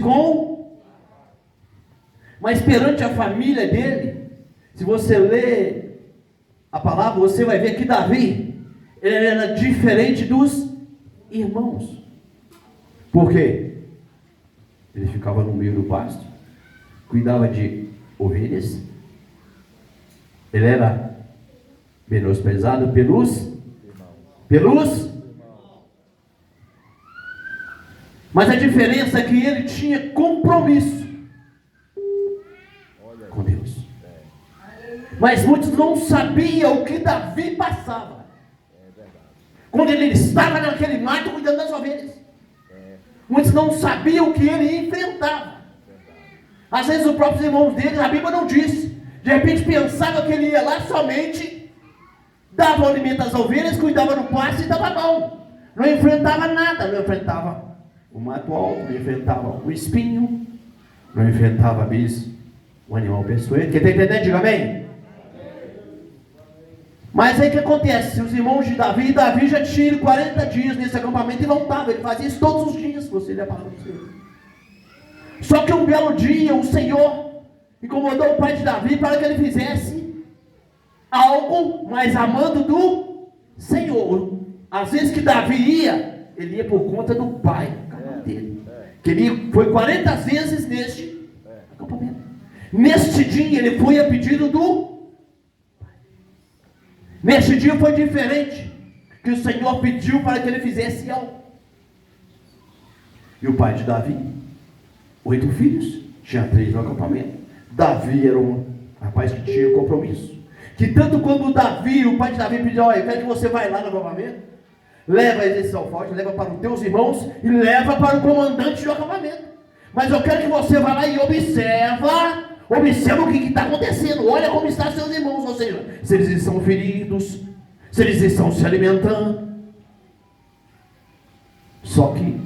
com... Mas perante a família dele, se você ler a palavra, você vai ver que Davi, ele era diferente dos irmãos. Por quê? Ele ficava no meio do pasto, cuidava de ovelhas, ele era menosprezado pelos, mas a diferença é que ele tinha compromisso com Deus. Mas muitos não sabiam o que Davi passava quando ele estava naquele mato cuidando das ovelhas. Muitos não sabiam o que ele enfrentava. Às vezes os próprios irmãos dele, a Bíblia não diz. De repente pensava que ele ia lá somente, dava alimento às ovelhas, cuidava do pasto e dava mão. Não enfrentava nada, não enfrentava o mato alto, não enfrentava o espinho, não enfrentava mesmo o animal peçonhento. Quem está entendendo, diga amém. Mas aí o que acontece? Os irmãos de Davi já tinham ido 40 dias nesse acampamento e voltava. Ele fazia isso todos os dias, você lê a palavra do Senhor. Só que um belo dia o Senhor incomodou o pai de Davi para que ele fizesse algo mais amando do Senhor. Às vezes que Davi ia, ele ia por conta do pai dele. Que ele foi 40 vezes neste acampamento. Neste dia ele foi a pedido do... Neste dia foi diferente, que o Senhor pediu para que ele fizesse algo. E o pai de Davi, 8 filhos, tinha 3 no acampamento. Davi era um rapaz que tinha compromisso. Que tanto quando Davi, o pai de Davi pediu, olha, eu quero que você vai lá no acampamento, leva esse alforje, leva para os teus irmãos e leva para o comandante do acampamento. Mas eu quero que você vá lá e observa o que está acontecendo. Olha como estão seus irmãos, ou seja, se eles estão feridos, se eles estão se alimentando. Só que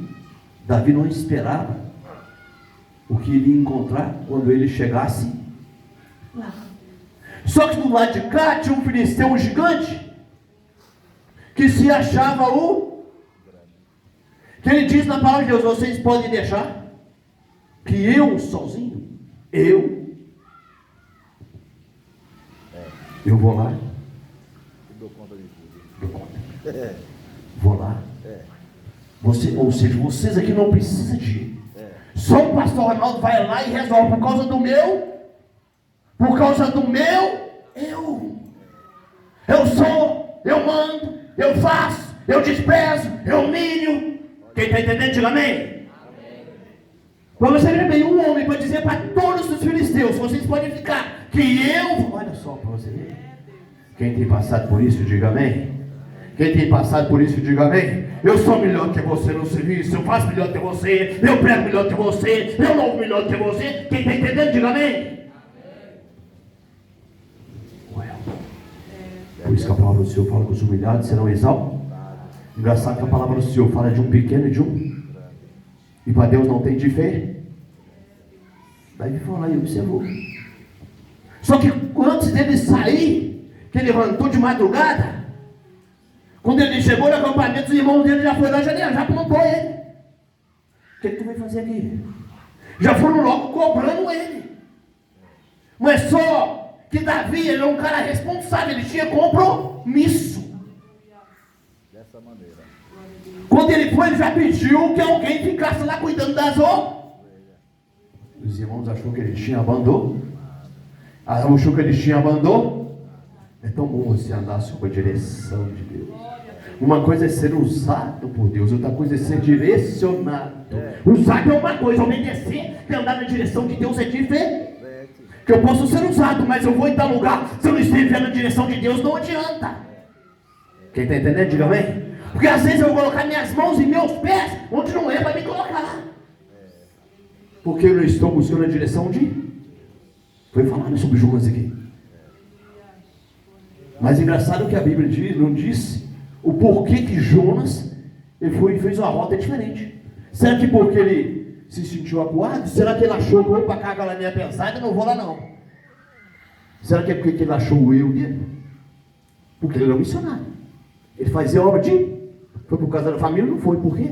Davi não esperava o que ele ia encontrar quando ele chegasse lá. Só que do lado de cá tinha um filisteu, um gigante, que se achava que ele diz na palavra de Deus, vocês podem deixar que eu sozinho, eu vou lá, dou conta, vou lá, ou seja, vocês aqui não precisam de ir, só o pastor Ronaldo vai lá e resolve, por causa do meu, eu sou, eu mando, eu faço, eu desprezo, eu humilho. Quem está entendendo, diga amém. Para você ver bem, um homem para dizer para todos os filisteus, vocês podem ficar, que eu... Olha só para você ver. Quem tem passado por isso, diga amém. Quem tem passado por isso, diga amém. Eu sou melhor que você no serviço, eu faço melhor que você, eu prego melhor que você, eu louvo melhor que você. Quem está entendendo, diga amém. Por isso que a palavra do Senhor fala que os humilhados serão exaltados. Engraçado que a palavra do Senhor fala de um pequeno e de um... E para Deus não tem diferença. Daí ele foi lá e observou. Só que antes dele sair, que ele levantou de madrugada, quando ele chegou no acampamento, os irmãos dele já foram lá, já plantou ele. O que tu veio fazer aqui? Já foram logo cobrando ele. Mas só que Davi, ele é um cara responsável, ele tinha compromisso. Dessa maneira. Quando ele foi, ele já pediu que alguém ficasse lá cuidando das ovelhas. Os irmãos achou que ele tinha abandono. Achou que ele tinha abandono. É tão bom você andar sob a direção de Deus. Uma coisa é ser usado por Deus, outra coisa é ser direcionado. Usado é uma coisa, obedecer e andar na direção de Deus é diferente. Que eu posso ser usado, mas eu vou em tal lugar, se eu não estiver na direção de Deus, não adianta. Quem está entendendo, diga amém. Porque às vezes eu vou colocar minhas mãos e meus pés onde não é para me colocar. Porque eu não estou buscando a direção de... Foi falado sobre Jonas aqui. Mas engraçado que a Bíblia não disse o porquê que Jonas ele foi e fez uma rota diferente. Será que porque ele se sentiu acuado? Será que ele achou que opa, carga lá minha pesada, eu não vou lá não? Será que é porque ele achou o eu dele? Porque ele era um missionário. Ele fazia obra de... Foi por causa da família? Não foi. Por quê?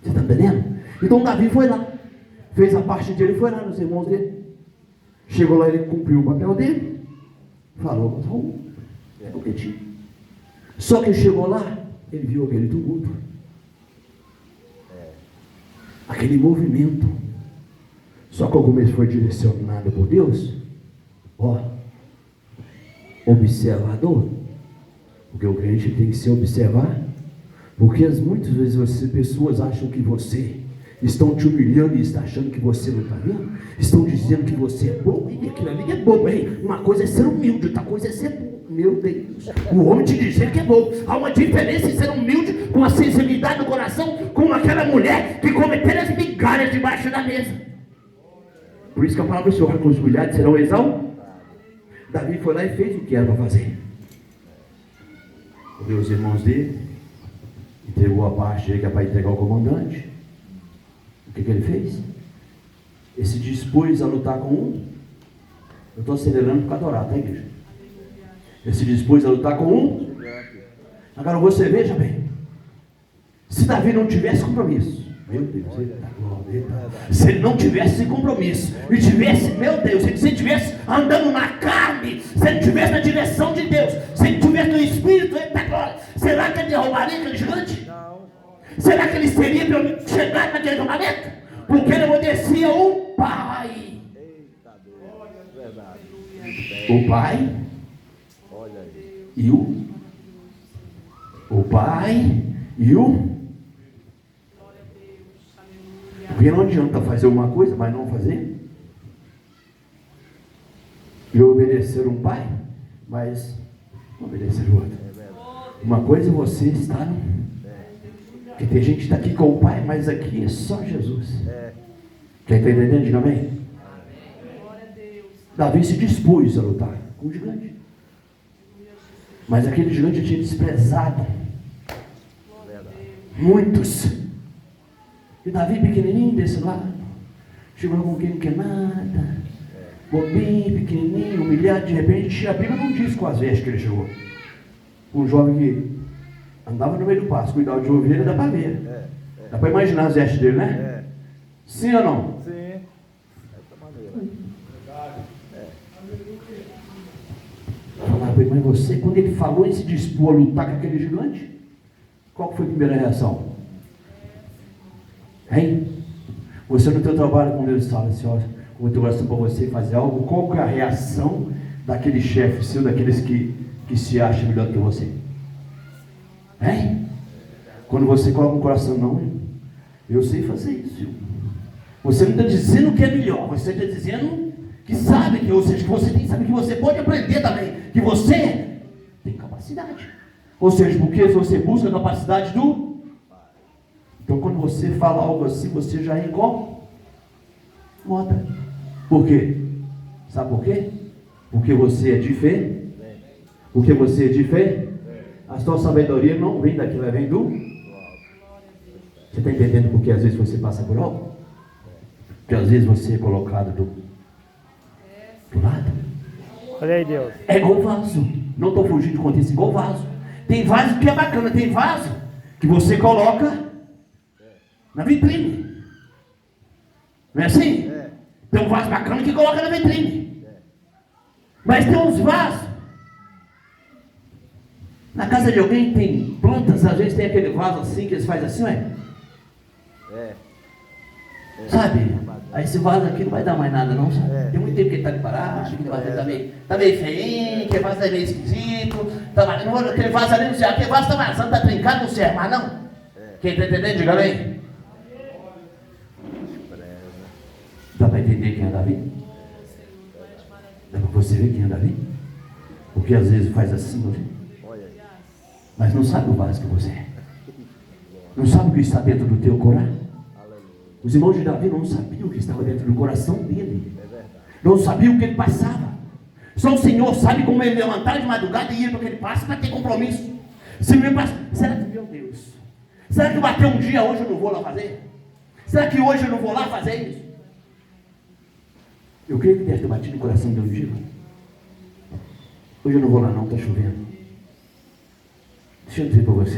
Você está entendendo? Então Davi foi lá. fez a parte dele, foi lá nos irmãos dele. Chegou lá, ele cumpriu o papel dele. Falou, o que tinha. Só que chegou lá, ele viu aquele tumulto. Aquele movimento. Só que como ele foi direcionado por Deus, observador. Porque o crente tem que se observar. Porque muitas vezes as pessoas acham que você estão te humilhando e estão achando que você não está vendo. Estão dizendo que você é bobo. E aquilo ali é bobo, hein? Uma coisa é ser humilde, outra coisa é ser bobo. Meu Deus, o homem te dizer que é bobo. Há uma diferença em ser humilde, com a sensibilidade do coração, com aquela mulher que come até as migalhas debaixo da mesa. Por isso que a palavra do Senhor, com os humilhados serão exaltados. Davi foi lá e fez o que era para fazer. Ouviu os irmãos dele, entregou a parte aí que é para entregar ao comandante. O que ele fez? Ele se dispôs a lutar com um. Eu estou acelerando por causa do orar, tá, igreja? Ele se dispôs a lutar com um. Agora você veja bem, se Davi não tivesse compromisso, meu Deus, se ele não tivesse esse compromisso, e tivesse, meu Deus, se ele estivesse andando na carne, se ele estivesse na direção de Deus, se ele estivesse no Espírito, será que ele derrubaria aquele gigante? Não. Será que ele seria para chegar naquele derrubamento? Porque ele obedecia o Pai. O Pai e o Pai e o. Porque não adianta fazer uma coisa, mas não fazer. E obedecer um pai, mas não obedecer o outro. Uma coisa é você estar no. Porque tem gente que está aqui com o pai, mas aqui é só Jesus. Quem está entendendo? Diga amém. Davi se dispôs a lutar com o gigante. Mas aquele gigante tinha desprezado muitos. E Davi pequenininho desse lado, chegou com quem não quer nada, bobinho, pequenininho, humilhado. De repente a Bíblia não diz com as vestes que ele chegou. Um jovem que andava no meio do pasto, cuidava de ovelha, dá para ver. Dá para imaginar as vestes dele, né? Sim ou não? Sim. Dessa maneira. Falar bem, mas você, quando ele falou e se dispôs a lutar com aquele gigante, qual foi a primeira reação? Hein? Você no teu trabalho com Deus fala assim, olha, como eu estou gostando para você fazer algo, qual que é a reação daquele chefe seu, daqueles que se acham melhor que você? Hein? Quando você coloca no coração, não, eu sei fazer isso. Você não está dizendo que é melhor, você está dizendo que sabe, que, ou seja, que você sabe que você pode aprender também, que você tem capacidade. Ou seja, porque você busca a capacidade do. Então, quando você fala algo assim, você já incomoda. Por quê? Sabe por quê? Porque você é de fé. Porque você é de fé. A sua sabedoria não vem daqui, ela vem do. Você está entendendo porque às vezes você passa por algo? Porque às vezes você é colocado do lado. Olha aí, Deus. É igual vaso. Não estou fugindo de contexto, igual vaso. Tem vaso que é bacana, tem vaso que você coloca na vitrine. Não é assim? Tem um vaso bacana que coloca na vitrine. Mas tem uns vasos. Na casa de alguém tem plantas, às vezes tem aquele vaso assim, que eles fazem assim, ué. Sabe? Aí esse vaso aqui não vai dar mais nada não, sabe? Tem muito tempo que ele está ali parado, que vaso tá meio feinho, que vaso é meio esquisito. Aquele vaso ali não serve, aquele vaso está vazando, está trincado, não serve mais não. Quem está entendendo, diga bem. Dá para entender quem é Davi? Dá para você ver quem é Davi? Porque às vezes faz assim, mas não sabe o vaso que você é. Não sabe o que está dentro do teu coração. Os irmãos de Davi não sabiam o que estava dentro do coração dele. Não sabiam o que ele passava. Só o Senhor sabe como ele levantar de madrugada e ir para aquele passo para ter compromisso. Se meu passo, será que, meu Deus, será que bateu um dia, hoje eu não vou lá fazer? Será que hoje eu não vou lá fazer isso? Eu creio que deve ter batido no coração de um dia. Hoje eu não vou lá não, está chovendo. Deixa eu dizer para você.